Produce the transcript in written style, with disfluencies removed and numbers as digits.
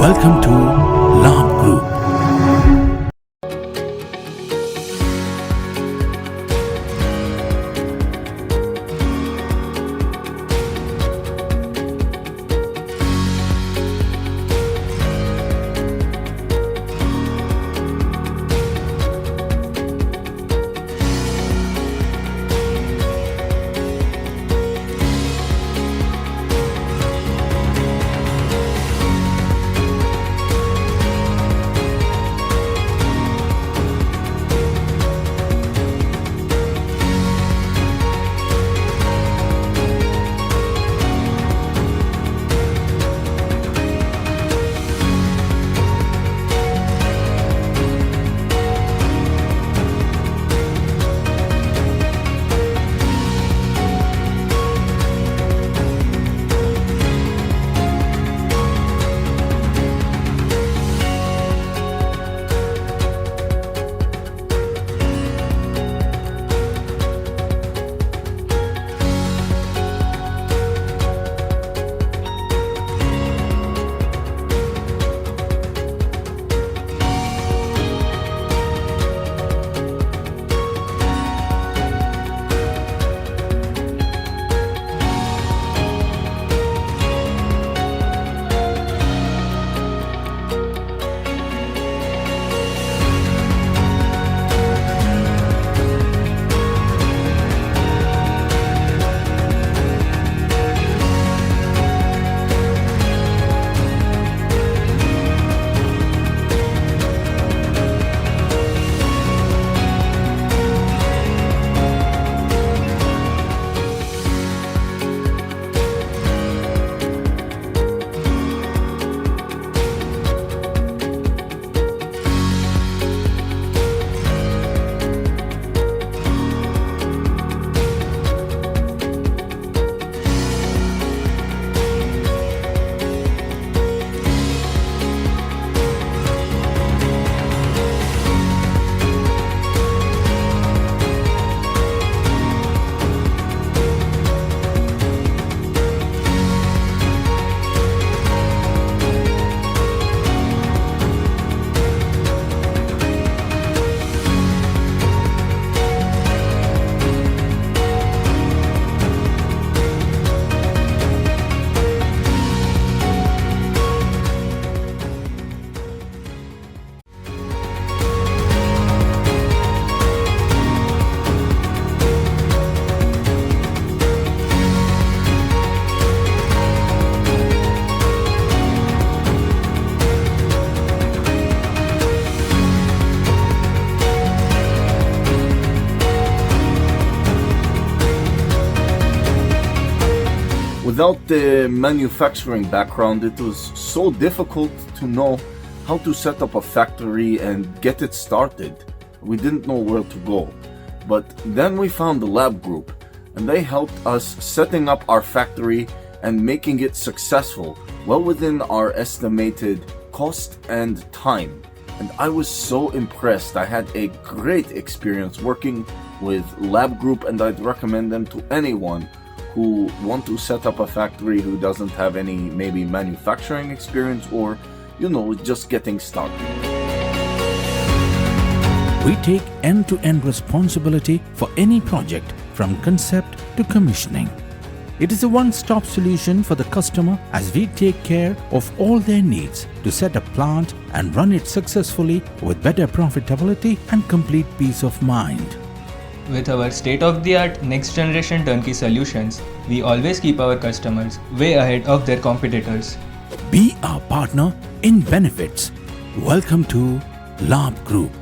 Welcome to Labh Group. Without the manufacturing background, it was so difficult to know how to set up a factory and get it started. We didn't know where to go. But then we found the Labh Group, and they helped us setting up our factory and making it successful, well within our estimated cost and time. And I was so impressed. I had a great experience working with Labh Group, and I'd recommend them to anyone who want to set up a factory who doesn't have any maybe manufacturing experience or, just getting started. We take end-to-end responsibility for any project from concept to commissioning. It is a one-stop solution for the customer as we take care of all their needs to set a plant and run it successfully with better profitability and complete peace of mind. With our state-of-the-art next-generation turnkey solutions, we always keep our customers way ahead of their competitors. Be our partner in benefits. Welcome to Labh Group.